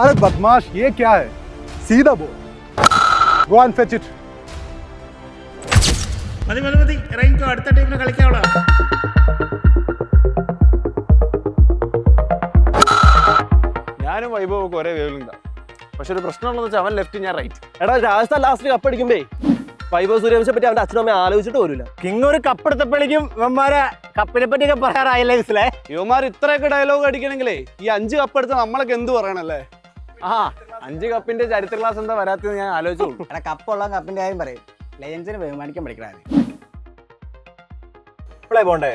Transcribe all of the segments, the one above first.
अरे बदमाश, ये क्या है? सीधा बोल. Go and fetch it. മതി മതി മതി, ഇറങ്ങിക്കോ, അടുത്ത ടീമിന് കളിക്കാവളാ. ഞാനും വൈഭവൊക്കെ ഒരേ വേവിലുണ്ടാ. പക്ഷെ ഒരു പ്രശ്നമുള്ളതെന്ന് വെച്ചാൽ അവൻ ലെഫ്റ്റ്, ഞാൻ റൈറ്റ്. എടാ രാജസ്ഥാൻ ലാസ്റ്റ് കപ്പടിക്കുമ്പേ വൈഭവ് സൂര്യവംശയെ പറ്റി അവന്റെ അച്ഛനും അമ്മയും ആലോചിച്ചിട്ട് പോരില്ല. കിങ് ഒരു കപ്പെടുത്തപ്പോഴേക്കും ഇവന്മാരെ കപ്പിനെ പറ്റിയൊക്കെ പറയാറായില്ലേ മനസ്സിലെ. യുവമാർ ഇത്രയൊക്കെ ഡയലോഗ് അടിക്കണമെങ്കിലേ ഈ 5 കപ്പെടുത്ത് നമ്മളൊക്കെ എന്ത് പറയണല്ലേ. ആ 5 കപ്പിന്റെ ചരിത്ര ക്ലാസ് എന്താ വരാത്തത് ഞാൻ ആലോചിച്ചോളൂ. എടാ കപ്പുള്ള കപ്പിന്റെ കാര്യം പറയും. ലയൻസിന് ബഹുമാനിക്കാൻ പഠിക്കണേ. ഇപ്പോഴേ പോണ്ടേ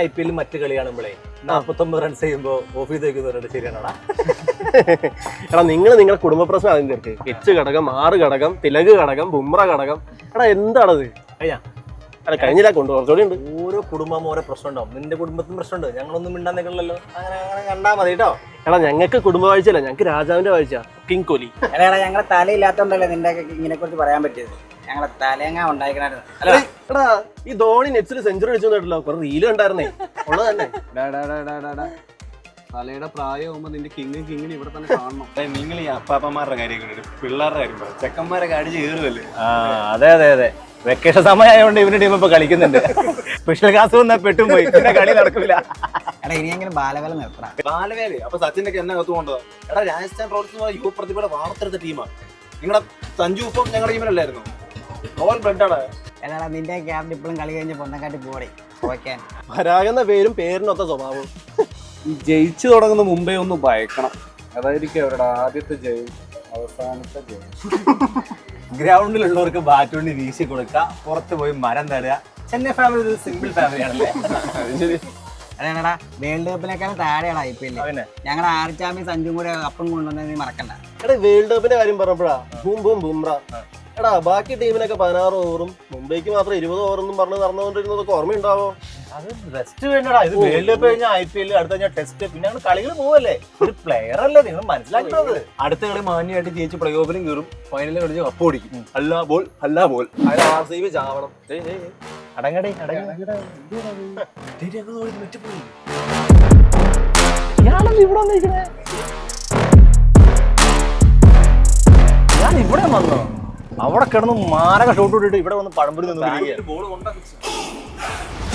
IPL മറ്റു കളി കാണുമ്പോഴേ 49 റൺസ് ചെയ്യുമ്പോ ഓഫീസ് വയ്ക്കുന്നവരുണ്ട്. ശരിയാണോടാ? എടാ നിങ്ങളുടെ കുടുംബ പ്രശ്നം ആദ്യം തീർക്ക്. എച്ച് ഘടകം, 6 ഘടകം, തിലക് ഘടകം, ബുംറ ഘടകം. എടാ എന്താണത്? അല്ല കഴിഞ്ഞില്ല, കൊണ്ട് കുറച്ചുകൂടി ഉണ്ട്. ഓരോ കുടുംബം ഓരോ പ്രശ്നം ഉണ്ടാവും. നിന്റെ കുടുംബത്തിന് പ്രശ്നമുണ്ട്, ഞങ്ങളൊന്നും മിണ്ടാൻ നിൽക്കണല്ലോ. അങ്ങനെ കണ്ടാ മതി കേട്ടോ. എടാ ഞങ്ങൾക്ക് കുടുംബ വാഴ്ചയല്ല, ഞങ്ങൾക്ക് രാജാവിന്റെ വാഴ്ച, കിങ് കോഹ്ലി. എടാ ഞങ്ങളെ തലയില്ലാത്തോണ്ടല്ലേ നിന്റെ ഇങ്ങനെ കുറിച്ച് പറയാൻ പറ്റിയത്. ഞങ്ങളെ തലയങ്ങ ഉണ്ടായിക്കണായിരുന്നു. എടാ ഈ ധോണി നെറ്റ്സിൽ സെഞ്ചുറി അടിച്ചു കേട്ടല്ലോ, കുറെ റീല് കണ്ടായിരുന്നേ. ഉള്ളത് തന്നെ. തലയുടെ പ്രായമാകുമ്പോ നിന്റെ കിങ്ങിന് ഇവിടെ തന്നെ കാണണം. നിങ്ങൾ ഈ അപ്പാപ്പന്മാരുടെ കാര്യം, പിള്ളേരുടെ കാര്യം, ചെക്കന്മാരൊക്കെ അടിച്ച് കയറുമല്ലേ. അതെ അതെ അതെ, വെക്കേഷൻ സമയമായതുകൊണ്ട് ഇവന്റെ ടീം ഇപ്പൊ കളിക്കുന്നുണ്ട്. സ്പെഷ്യൽ ക്ലാസ് വന്നാൽ പെട്ടും പോയി, പിന്നെ കളി നടക്കില്ല. എടാ ഇനിയെങ്കിലും ബാലവേല നിർത്തണം. ബാലവേല അപ്പൊ സച്ചിനൊക്കെ എന്നെ കത്തു കൊണ്ടോ? എടാ രാജസ്ഥാൻ റോയൽസ് യുവ പ്രതിഭയുടെ വാർത്തെടുത്ത ടീമാണ്. നിങ്ങളുടെ സഞ്ജു ഉപ്പം ഞങ്ങളുടെ ടീമിലല്ലായിരുന്നു. റോയൽ ബ്ലഡാണ്. എടാ നിന്റെ ക്യാപ്റ്റൻ ഇപ്പോഴും കളി കഴിഞ്ഞ് പൊന്നക്കാട്ടി പോടി പോയിക്കാൻ. പരാഗെന്ന പേരും പേരിനൊത്ത സ്വഭാവം. ഈ ജയിച്ചു തുടങ്ങുന്ന മുമ്പേ ഒന്ന് ഭയക്കണം. അതായിരിക്കും അവരുടെ ആദ്യത്തെ ജയം, അവസാനത്തെ ജയം. ഗ്രൗണ്ടിലുള്ളവർക്ക് ബാറ്റ് കൊണ്ട് വീശി കൊടുക്കുക, പുറത്ത് പോയി മരം തടുക. ചെന്നൈ ഫാമിലി ഒരു സിമ്പിൾ ഫാമിലി ആണല്ലേ. അതെടാ വേൾഡ് കപ്പിനേക്കാളും താഴെയാണ് IPL. ഞങ്ങളുടെ ആർച്ചാമി സഞ്ജും കൂടെ കപ്പും കൊണ്ടുവന്നത് നീ മറക്കണ്ട. എടാ വേൾഡ് കപ്പിന്റെ കാര്യം പറഞ്ഞപ്പോഴാ ബുംറ. എടാ ബാക്കി ടീമിനൊക്കെ 16 ഓവറും മുംബൈക്ക് മാത്രം 20 ഓവറൊന്നും പറഞ്ഞ് നടന്നുകൊണ്ടിരുന്നതൊക്കെ ഓർമ്മയുണ്ടാവോ? അത് റെസ്റ്റ് വേണ്ടടാ. ഇത് വേൾഡ് കപ്പ് കഴിഞ്ഞാൽ IPL, അടുത്ത കഴിഞ്ഞാൽ ടെസ്റ്റ്, പിന്നെ ഞങ്ങൾ കളികൾ പോവല്ലേ. ഒരു പ്ലെയർ അല്ലേ, നിങ്ങൾ മനസ്സിലാക്കുന്നത്. അടുത്ത കളി മാന്യമായിട്ട് ജയിച്ച് പ്ലേ ഓഫിലും കയറും, ഫൈനലിൽ കളിച്ച് കപ്പ് ഓടിക്കും. അല്ലാ ബോൾ അതിൽ RCB ചാവണം. അടങ്ങടേ ഞാൻ ഇവിടെ വന്നോ? അവിടെ കിടന്ന് മാരക ഷോട്ട് ഇട്ടിട്ട് ഇവിടെ വന്ന് പഴംപൊരി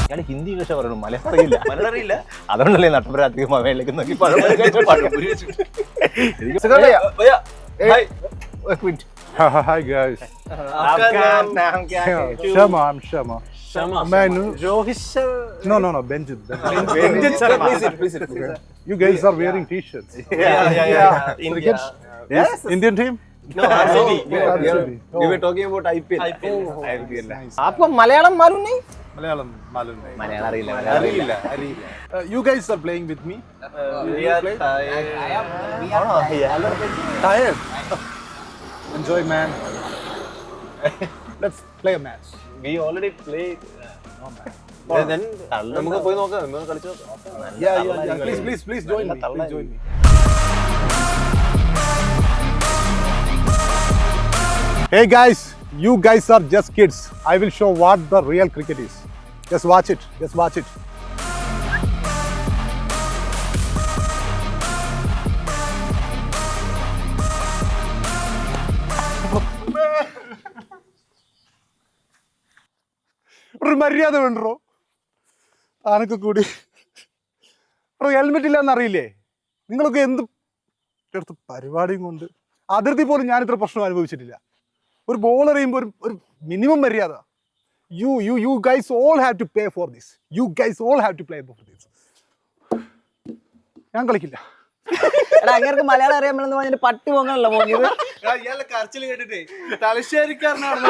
ഇയാൾ ഹിന്ദി ഭാഷ പറയണം, മലയാളം അറിയില്ല. അതുകൊണ്ടല്ലേ നട്ടപ്പുരാത്രി മകയിലേക്ക് നോക്കി പഴംപൊരി Hi guys. Shama, I'm Shama. Man, no, Benjit. Please. You guys are wearing t-shirts. Yeah. Indian team? No, RCB. We were talking about IPL. आपको मलयालम मालूम नहीं? Malayalam, malum nahi. मलयालम അറിയില്ല. You guys are playing with me? We are Tired? Enjoy, man. Let's play a match. We already played. Then നമുക്ക് പോയി നോക്കാം, നമുക്ക് കളിച്ചു നോക്കാം. Yeah. Please join me. Hey guys, you guys are just kids. I will show what the real cricket is. Just watch it. ഒരു മര്യാദ വേണ്ടോ ആനൊക്കെ കൂടി? ഹെൽമെറ്റ് ഇല്ലാന്ന് അറിയില്ലേ? നിങ്ങളൊക്കെ എന്ത് എടുത്ത് പരിപാടിയും കൊണ്ട് അതിർത്തി പോലും ഞാൻ ഇത്ര പ്രശ്നം അനുഭവിച്ചിട്ടില്ല. ഒരു ബോൾ എറിയുമ്പോൾ ഒരു മിനിമം മര്യാദ. You guys all have to pay for this. You guys all have to play for this. ഞാൻ കളിക്കില്ല. അങ്ങേർക്ക് മലയാളം അറിയാമെന്ന് പറഞ്ഞിട്ട് പട്ടി പോകാനല്ലോ പോകുന്നത്. ഇയാളുടെ കരച്ചിൽ കേട്ടിട്ടേ തലശ്ശേരിക്കാരനാണ്.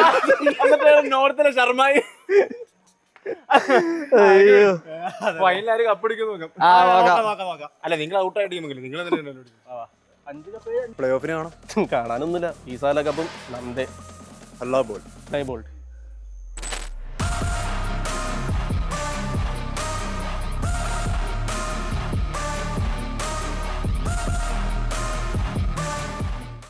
നോർത്തിലെ ശർമായി ഫൈനലാര് കപ്പടിക്കുന്നു നോക്കാം. അല്ല നിങ്ങൾ ഔട്ടായ ടീമെങ്കിലും നിങ്ങൾ പ്ലേ ഓഫിന് കാണാം. കാണാനൊന്നുമില്ല. ഈ സാല കപ്പും നന്ദേ അല്ലാ ബോൾ ബോൾട്ട്